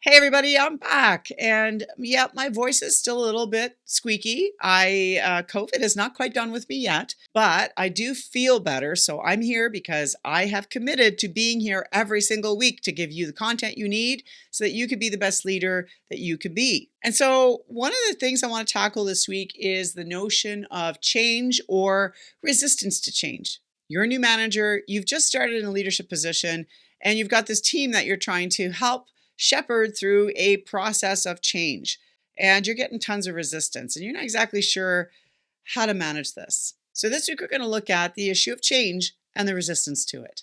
Hey everybody, I'm back, and yeah, my voice is still a little bit squeaky. COVID is not quite done with me yet, but I do feel better. So I'm here because I have committed to being here every single week to give you the content you need so that you could be the best leader that you could be. And so one of the things I want to tackle this week is the notion of change or resistance to change. You're a new manager, you've just started in a leadership position, and you've got this team that you're trying to help shepherd through a process of change. And you're getting tons of resistance and you're not exactly sure how to manage this. So, this week we're going to look at the issue of change and the resistance to it.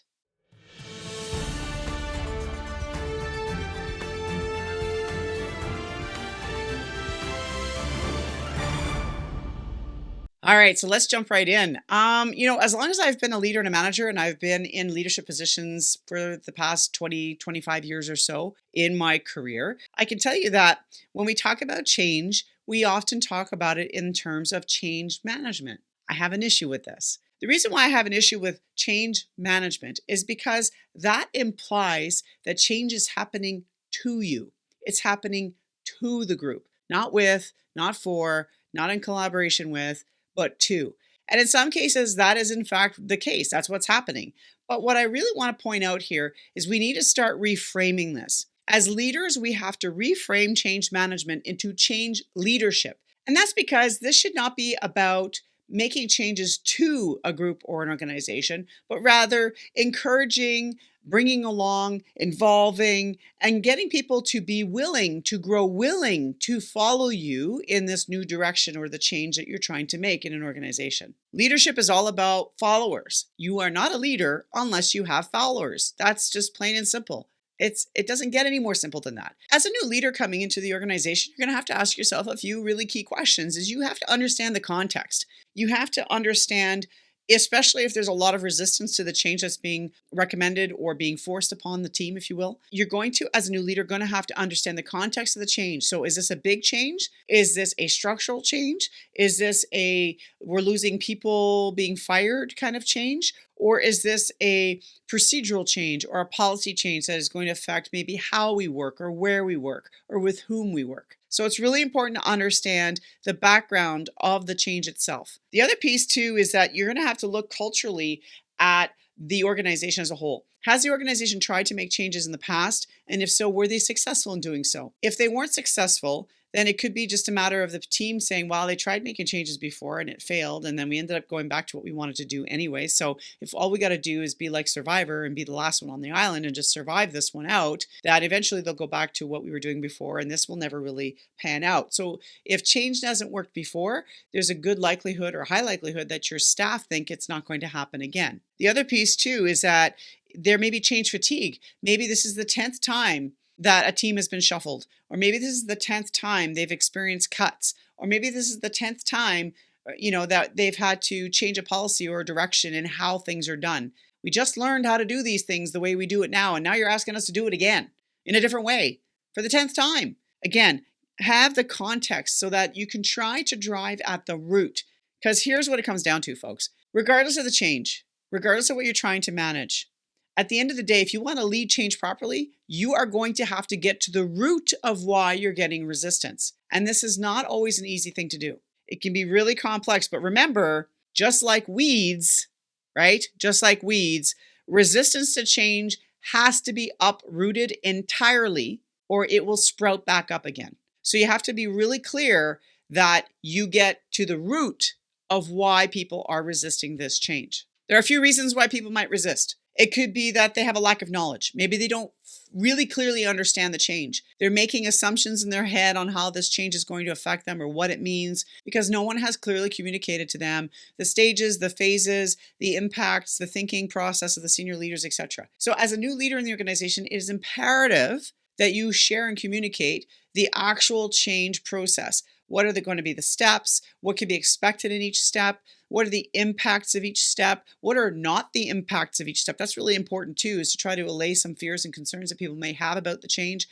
All right, so let's jump right in. As long as I've been a leader and a manager and I've been in leadership positions for the past 20, 25 years or so in my career, I can tell you that when we talk about change, we often talk about it in terms of change management. I have an issue with this. The reason why I have an issue with change management is because that implies that change is happening to you. It's happening to the group, not with, not for, not in collaboration with, but to. And in some cases, that is in fact the case. That's what's happening. But what I really want to point out here is we need to start reframing this. As leaders, we have to reframe change management into change leadership. And that's because this should not be about making changes to a group or an organization, but rather encouraging, bringing along, involving, and getting people to be willing to grow, willing to follow you in this new direction or the change that you're trying to make in an organization. Leadership is all about followers. You are not a leader unless you have followers. That's just plain and simple. It doesn't get any more simple than that. As a new leader coming into the organization, you're going to have to ask yourself a few really key questions. Is you have to understand the context. You have to understand, especially if there's a lot of resistance to the change that's being recommended or being forced upon the team, if you will. You're going to, as a new leader, going to have to understand the context of the change. So is this a big change? Is this a structural change? Is this a we're losing people being fired kind of change? Or is this a procedural change or a policy change that is going to affect maybe how we work or where we work or with whom we work? So it's really important to understand the background of the change itself. The other piece too is that you're going to have to look culturally at the organization as a whole. Has the organization tried to make changes in the past? And if so, were they successful in doing so? If they weren't successful, then it could be just a matter of the team saying, well, they tried making changes before and it failed. And then we ended up going back to what we wanted to do anyway. So if all we got to do is be like Survivor and be the last one on the island and just survive this one out, that eventually they'll go back to what we were doing before. And this will never really pan out. So if change hasn't worked before, there's a good likelihood or high likelihood that your staff think it's not going to happen again. The other piece too is that there may be change fatigue. Maybe this is the 10th time that a team has been shuffled, or maybe this is the 10th time they've experienced cuts, or maybe this is the 10th time, that they've had to change a policy or a direction in how things are done. We just learned how to do these things the way we do it now, and now you're asking us to do it again in a different way for the 10th time. Again, have the context so that you can try to drive at the root, because here's what it comes down to, folks. Regardless of the change, regardless of what you're trying to manage, at the end of the day, if you want to lead change properly, you are going to have to get to the root of why you're getting resistance. And this is not always an easy thing to do. It can be really complex, but remember, just like weeds, right? Just like weeds, resistance to change has to be uprooted entirely or it will sprout back up again. So you have to be really clear that you get to the root of why people are resisting this change. There are a few reasons why people might resist. It could be that they have a lack of knowledge. Maybe they don't really clearly understand the change. They're making assumptions in their head on how this change is going to affect them or what it means because no one has clearly communicated to them the stages, the phases, the impacts, the thinking process of the senior leaders, etc. So as a new leader in the organization, it is imperative that you share and communicate the actual change process. What are going to be the steps? What can be expected in each step? What are the impacts of each step? What are not the impacts of each step? That's really important too, is to try to allay some fears and concerns that people may have about the change.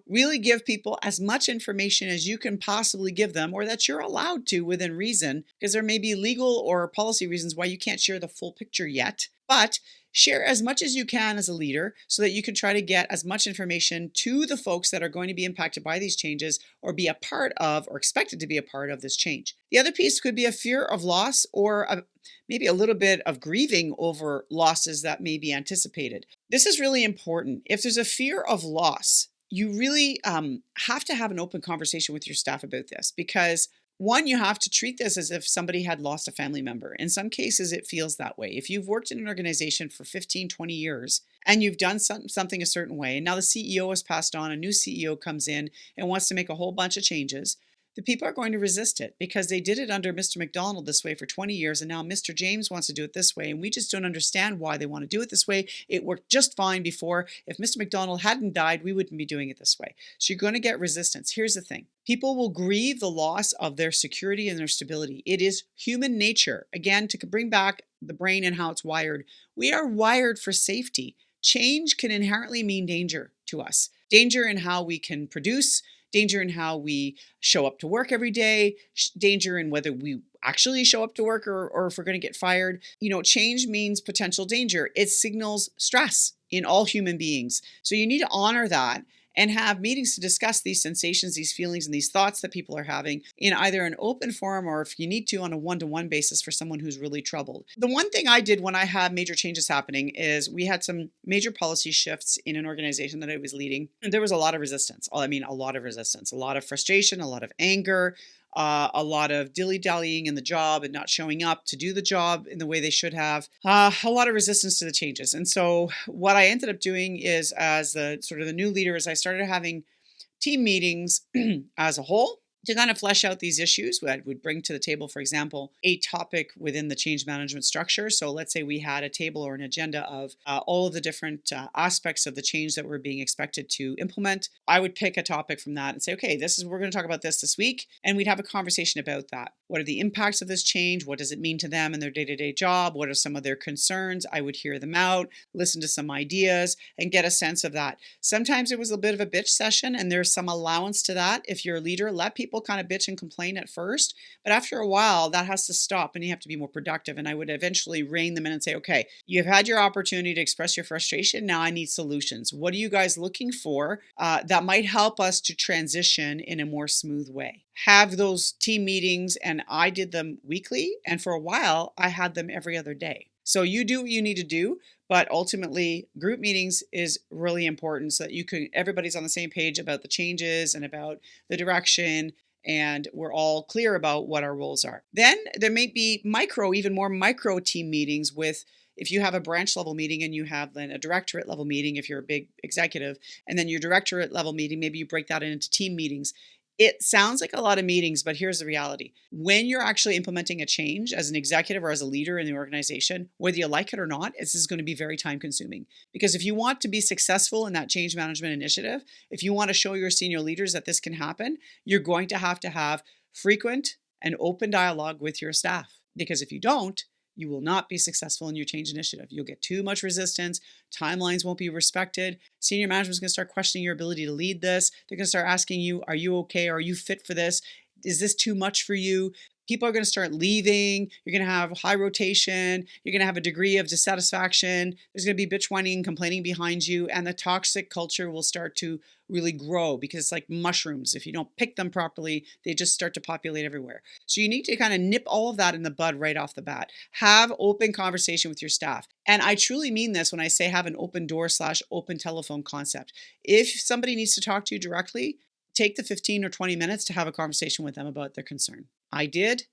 Really give people as much information as you can possibly give them or that you're allowed to within reason, because there may be legal or policy reasons why you can't share the full picture yet. But Share as much as you can as a leader so that you can try to get as much information to the folks that are going to be impacted by these changes or be a part of or expected to be a part of this change. The other piece could be a fear of loss or maybe a little bit of grieving over losses that may be anticipated. This is really important. If there's a fear of loss, you really have to have an open conversation with your staff about this because one, you have to treat this as if somebody had lost a family member. In some cases, it feels that way. If you've worked in an organization for 15, 20 years and you've done something a certain way, and now the CEO has passed on, a new CEO comes in and wants to make a whole bunch of changes, the people are going to resist it because they did it under Mr. McDonald this way for 20 years, and now Mr. James wants to do it this way, and we just don't understand why they want to do it this way. It worked just fine before. If Mr. McDonald hadn't died, we wouldn't be doing it this way. So you're going to get resistance. Here's the thing. People will grieve the loss of their security and their stability. It is human nature. Again, to bring back the brain and how it's wired, we are wired for safety. Change can inherently mean danger to us. Danger in how we can produce, danger in how we show up to work every day, danger in whether we actually show up to work or if we're going to get fired. Change means potential danger. It signals stress in all human beings. So you need to honor that and have meetings to discuss these sensations, these feelings, and these thoughts that people are having in either an open forum or if you need to on a one-to-one basis for someone who's really troubled. The one thing I did when I had major changes happening is we had some major policy shifts in an organization that I was leading. And there was a lot of resistance. A lot of resistance, a lot of frustration, a lot of anger, a lot of dilly-dallying in the job and not showing up to do the job in the way they should have, a lot of resistance to the changes. And so what I ended up doing is, as the sort of the new leader, is I started having team meetings as a whole to kind of flesh out these issues. I would bring to the table, for example, a topic within the change management structure. So let's say we had a table or an agenda of all of the different aspects of the change that we're being expected to implement. I would pick a topic from that and say, okay, we're going to talk about this week. And we'd have a conversation about that. What are the impacts of this change? What does it mean to them in their day-to-day job? What are some of their concerns? I would hear them out, listen to some ideas, and get a sense of that. Sometimes it was a bit of a bitch session, and there's some allowance to that. If you're a leader, let people kind of bitch and complain at first, but after a while that has to stop and you have to be more productive. And I would eventually rein them in and say, okay, you've had your opportunity to express your frustration. Now I need solutions. What are you guys looking for that might help us to transition in a more smooth way? Have those team meetings, and I did them weekly, and for a while I had them every other day. So you do what you need to do, but ultimately group meetings is really important so that everybody's on the same page about the changes and about the direction, and we're all clear about what our roles are. Then there may be even more micro team meetings if you have a branch level meeting and you have then a directorate level meeting, if you're a big executive, and then your directorate level meeting, maybe you break that into team meetings. It sounds like a lot of meetings, but here's the reality. When you're actually implementing a change as an executive or as a leader in the organization, whether you like it or not, this is going to be very time consuming. Because if you want to be successful in that change management initiative, if you want to show your senior leaders that this can happen, you're going to have frequent and open dialogue with your staff. Because if you don't, you will not be successful in your change initiative. You'll get too much resistance. Timelines won't be respected. Senior management is going to start questioning your ability to lead this. They're going to start asking you, are you okay? Are you fit for this? Is this too much for you? People are going to start leaving. You're going to have high rotation. You're going to have a degree of dissatisfaction. There's going to be bitch whining and complaining behind you. And the toxic culture will start to really grow because it's like mushrooms. If you don't pick them properly, they just start to populate everywhere. So you need to kind of nip all of that in the bud right off the bat. Have open conversation with your staff. And I truly mean this when I say have an open door / open telephone concept. If somebody needs to talk to you directly, take the 15 or 20 minutes to have a conversation with them about their concern. I did.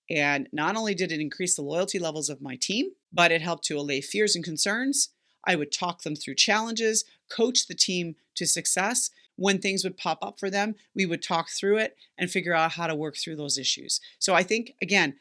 And not only did it increase the loyalty levels of my team, but it helped to allay fears and concerns. I would talk them through challenges, coach the team to success. When things would pop up for them, we would talk through it and figure out how to work through those issues. So I think, again,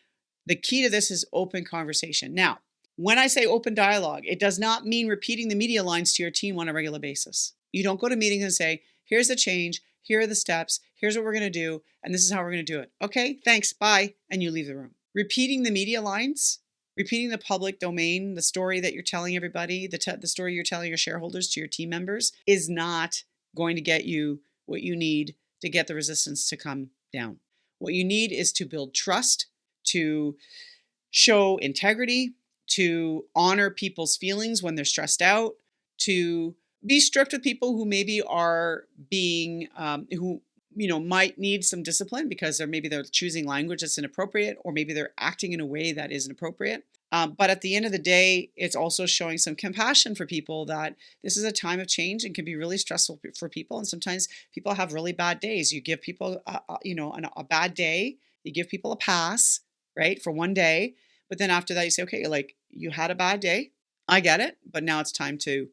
the key to this is open conversation. Now, when I say open dialogue, it does not mean repeating the media lines to your team on a regular basis. You don't go to meetings and say, here's the change, here are the steps, here's what we're going to do, and this is how we're going to do it. Okay, thanks, bye, and you leave the room. Repeating the media lines, repeating the public domain, the story that you're telling everybody, the story you're telling your shareholders to your team members is not going to get you what you need to get the resistance to come down. What you need is to build trust, to show integrity, to honor people's feelings when they're stressed out, to be strict with people who maybe are being, who, might need some discipline because they're choosing language that's inappropriate, or maybe they're acting in a way that isn't appropriate. But at the end of the day, it's also showing some compassion for people that this is a time of change and can be really stressful for people. And sometimes people have really bad days. You give people, a bad day. You give people a pass, right, for one day. But then after that, you say, okay, like you had a bad day. I get it. But now it's time to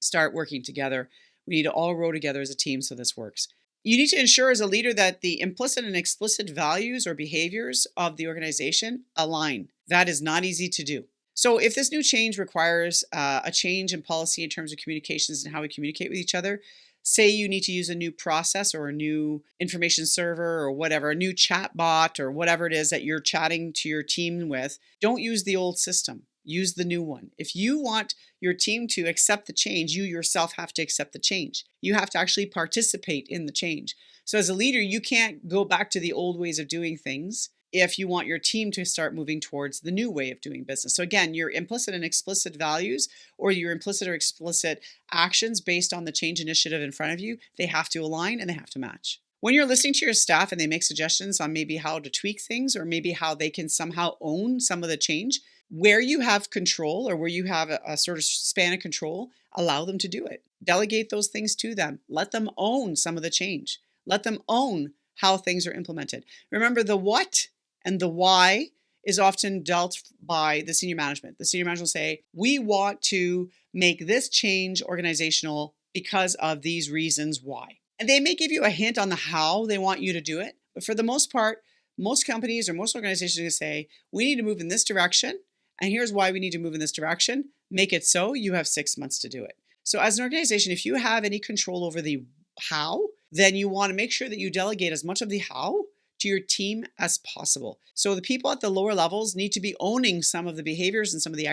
start working together. We need to all row together as a team so this works. You need to ensure as a leader that the implicit and explicit values or behaviors of the organization align. That is not easy to do. So if this new change requires a change in policy in terms of communications and how we communicate with each other, say you need to use a new process or a new information server or whatever, a new chat bot or whatever it is that you're chatting to your team with, don't use the old system. Use the new one. If you want your team to accept the change, you yourself have to accept the change. You have to actually participate in the change. So as a leader, you can't go back to the old ways of doing things if you want your team to start moving towards the new way of doing business. So again, your implicit and explicit values or your implicit or explicit actions based on the change initiative in front of you, they have to align and they have to match. When you're listening to your staff and they make suggestions on maybe how to tweak things or maybe how they can somehow own some of the change, where you have control or where you have a sort of span of control, allow them to do it. Delegate those things to them. Let them own some of the change. Let them own how things are implemented. Remember, the what and the why is often dealt by the senior management. The senior management will say, we want to make this change organizational because of these reasons why. And they may give you a hint on the how they want you to do it. But for the most part, most companies or most organizations are going to say, we need to move in this direction. And here's why we need to move in this direction. Make it so. You have 6 months to do it. So as an organization, if you have any control over the how, then you want to make sure that you delegate as much of the how to your team as possible. So the people at the lower levels need to be owning some of the behaviors and some of the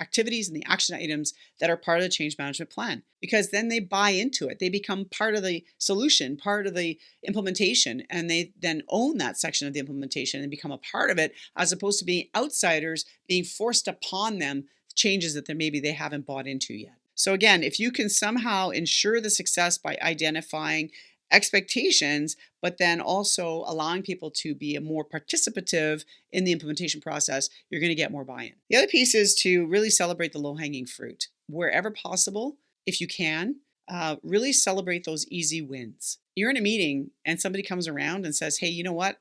activities and the action items that are part of the change management plan, because then they buy into it. They become part of the solution, part of the implementation, and they then own that section of the implementation and become a part of it, as opposed to being outsiders being forced upon them changes that maybe they haven't bought into yet. So again, if you can somehow ensure the success by identifying expectations, but then also allowing people to be more participative in the implementation process, you're going to get more buy-in. The other piece is to really celebrate the low-hanging fruit. Wherever possible, if you can, really celebrate those easy wins. You're in a meeting and somebody comes around and says, hey, you know what?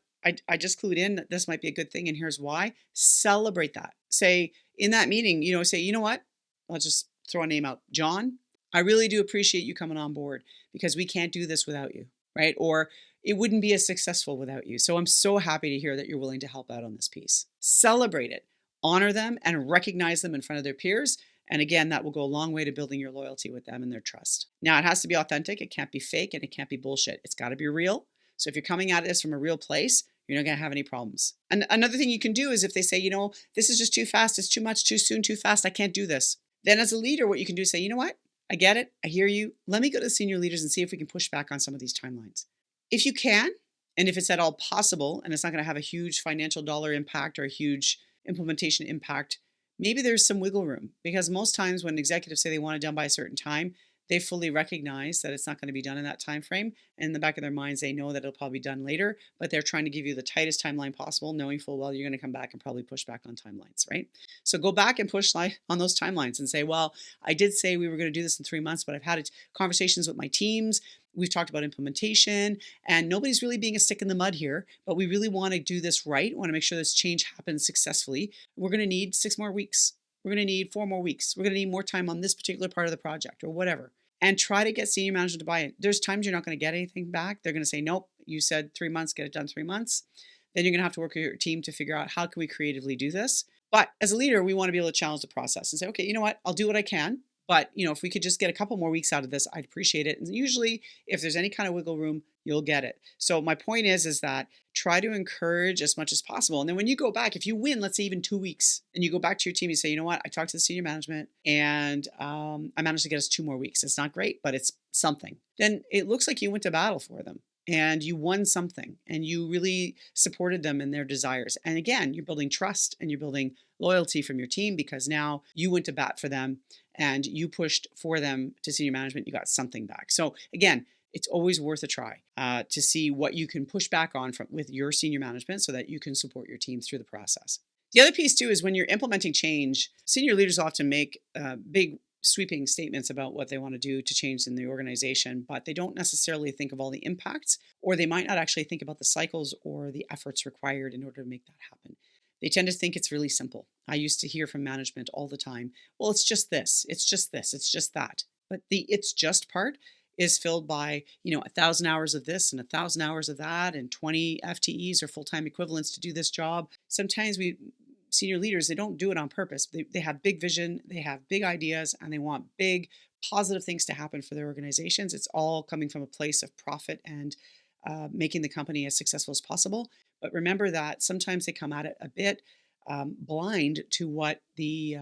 I just clued in that this might be a good thing and here's why. Celebrate that. Say in that meeting, say, you know what? I'll just throw a name out. John, I really do appreciate you coming on board because we can't do this without you, right? Or it wouldn't be as successful without you. So I'm so happy to hear that you're willing to help out on this piece. Celebrate it, honor them, and recognize them in front of their peers. And again, that will go a long way to building your loyalty with them and their trust. Now, it has to be authentic. It can't be fake and it can't be bullshit. It's got to be real. So if you're coming at this from a real place, you're not going to have any problems. And another thing you can do is if they say, this is just too fast, it's too much, too soon, too fast, I can't do this. Then as a leader, what you can do is say, you know what? I get it. I hear you. Let me go to the senior leaders and see if we can push back on some of these timelines. If you can, and if it's at all possible, and it's not going to have a huge financial dollar impact or a huge implementation impact, maybe there's some wiggle room. Because most times when executives say they want it done by a certain time, they fully recognize that it's not going to be done in that time frame. And in the back of their minds, they know that it'll probably be done later, but they're trying to give you the tightest timeline possible, knowing full well you're going to come back and probably push back on timelines, right? So go back and push on those timelines and say, well, I did say we were going to do this in 3 months, but I've had conversations with my teams. We've talked about implementation and nobody's really being a stick in the mud here, but we really want to do this right. We want to make sure this change happens successfully. We're going to need 6 more weeks. We're going to need 4 more weeks. We're going to need more time on this particular part of the project or whatever. And try to get senior management to buy in. There's times you're not going to get anything back. They're going to say, nope, you said 3 months, get it done 3 months. Then you're going to have to work with your team to figure out how can we creatively do this. But as a leader, we want to be able to challenge the process and say, okay, you know what? I'll do what I can. But if we could just get a couple more weeks out of this, I'd appreciate it. And usually if there's any kind of wiggle room, you'll get it. So my point is that try to encourage as much as possible. And then when you go back, if you win, let's say even 2 weeks, and you go back to your team, you say, you know what, I talked to the senior management and I managed to get us 2 more weeks. It's not great, but it's something. Then it looks like you went to battle for them. and you won something and you really supported them in their desires. And again, you're building trust and you're building loyalty from your team because now you went to bat for them and you pushed for them to senior management. You got something back. So again, it's always worth a try to see what you can push back on from with your senior management so that you can support your team through the process. The other piece too is when you're implementing change, senior leaders often make big sweeping statements about what they want to do to change in the organization, but they don't necessarily think of all the impacts, or they might not actually think about the cycles or the efforts required in order to make that happen. They tend to think it's really simple. I used to hear from management all the time, well, it's just this, it's just this, it's just that. But the it's just part is filled by, 1,000 hours of this and 1,000 hours of that and 20 FTEs or full-time equivalents to do this job. Sometimes we senior leaders, they don't do it on purpose. They have big vision, they have big ideas, and they want big positive things to happen for their organizations. It's all coming from a place of profit and making the company as successful as possible. But remember that sometimes they come at it a bit blind to what the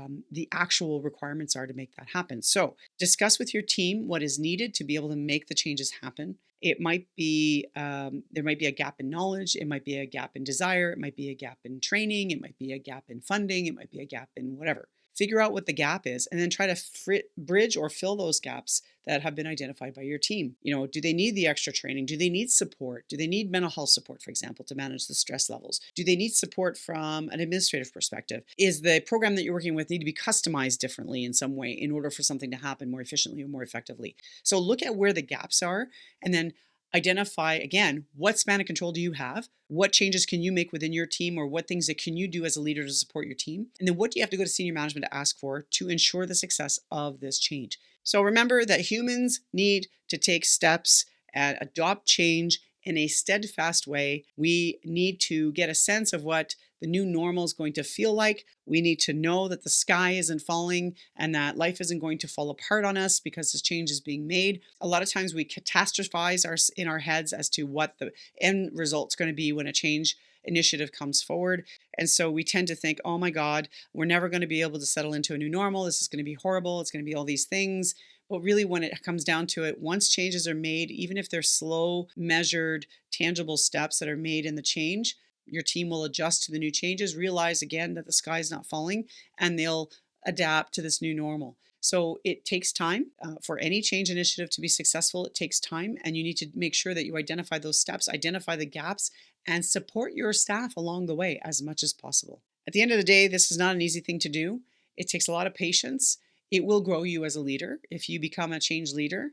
actual requirements are to make that happen. So discuss with your team what is needed to be able to make the changes happen. It might be there might be a gap in knowledge. It might be a gap in desire. It might be a gap in training. It might be a gap in funding. It might be a gap in whatever. Figure out what the gap is and then try to bridge or fill those gaps that have been identified by your team. Do they need the extra training? Do they need support? Do they need mental health support, for example, to manage the stress levels? Do they need support from an administrative perspective? Is the program that you're working with need to be customized differently in some way in order for something to happen more efficiently or more effectively? So look at where the gaps are and then identify again, what span of control do you have? What changes can you make within your team, or what things that can you do as a leader to support your team? And then what do you have to go to senior management to ask for to ensure the success of this change? So remember that humans need to take steps and adopt change in a steadfast way. We need to get a sense of what the new normal is going to feel like. We need to know that the sky isn't falling and that life isn't going to fall apart on us because this change is being made. A lot of times we catastrophize in our heads as to what the end result's going to be when a change initiative comes forward. And so we tend to think, oh my God, we're never going to be able to settle into a new normal. This is going to be horrible. It's going to be all these things. But really, when it comes down to it, once changes are made, even if they're slow, measured, tangible steps that are made in the change, your team will adjust to the new changes, realize again that the sky is not falling, and they'll adapt to this new normal. So it takes time for any change initiative to be successful. It takes time, and you need to make sure that you identify those steps, identify the gaps, and support your staff along the way as much as possible. At the end of the day, this is not an easy thing to do. It takes a lot of patience. It will grow you as a leader if you become a change leader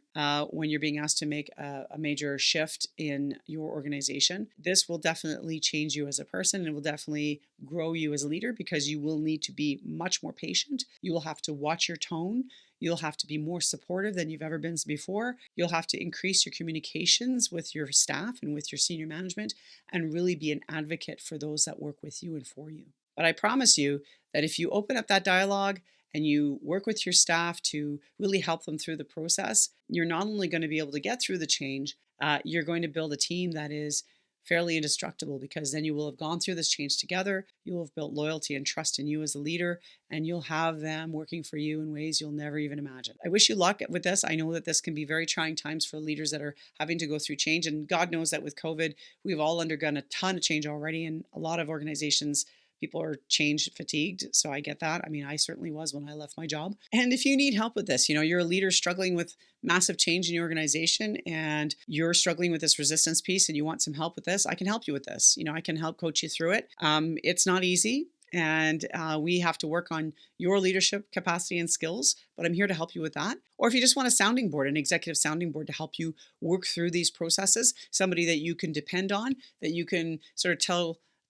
when you're being asked to make a major shift in your organization. This will definitely change you as a person and will definitely grow you as a leader because you will need to be much more patient. You will have to watch your tone. You'll have to be more supportive than you've ever been before. You'll have to increase your communications with your staff and with your senior management and really be an advocate for those that work with you and for you. But I promise you that if you open up that dialogue and you work with your staff to really help them through the process, you're not only going to be able to get through the change, you're going to build a team that is fairly indestructible because then you will have gone through this change together. You will have built loyalty and trust in you as a leader, and you'll have them working for you in ways you'll never even imagine. I wish you luck with this. I know that this can be very trying times for leaders that are having to go through change, and God knows that with COVID, we've all undergone a ton of change already, and a lot of organizations people are change fatigued. So I get that. I mean, I certainly was when I left my job. And if you need help with this, you're a leader struggling with massive change in your organization and you're struggling with this resistance piece and you want some help with this, I can help you with this. I can help coach you through it. It's not easy. And we have to work on your leadership capacity and skills, but I'm here to help you with that. Or if you just want a sounding board, an executive sounding board to help you work through these processes, somebody that you can depend on, that you can sort of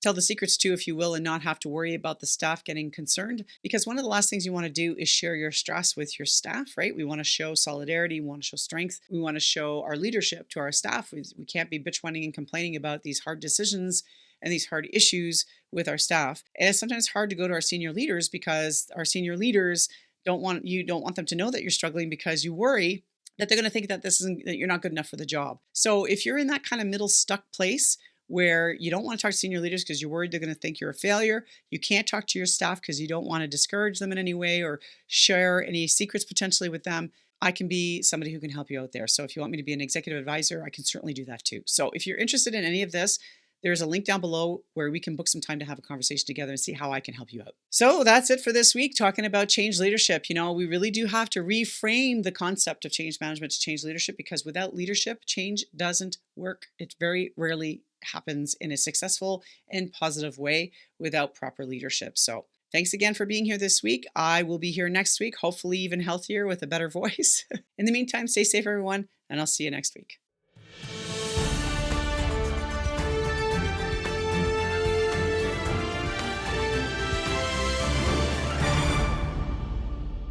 tell the secrets to, if you will, and not have to worry about the staff getting concerned. Because one of the last things you want to do is share your stress with your staff, right? We want to show solidarity. We want to show strength. We want to show our leadership to our staff. We can't be bitch whining and complaining about these hard decisions and these hard issues with our staff. And it's sometimes hard to go to our senior leaders because our senior leaders don't want them to know that you're struggling because you worry that they're going to think that that you're not good enough for the job. So if you're in that kind of middle stuck place where you don't want to talk to senior leaders because you're worried they're going to think you're a failure, you can't talk to your staff because you don't want to discourage them in any way or share any secrets potentially with them, I can be somebody who can help you out there. So if you want me to be an executive advisor, I can certainly do that too. So if you're interested in any of this, there's a link down below where we can book some time to have a conversation together and see how I can help you out. So that's it for this week, talking about change leadership. We really do have to reframe the concept of change management to change leadership, because without leadership, change doesn't work. It very rarely happens in a successful and positive way without proper leadership. So thanks again for being here this week. I will be here next week, hopefully even healthier with a better voice. In the meantime, stay safe, everyone, and I'll see you next week.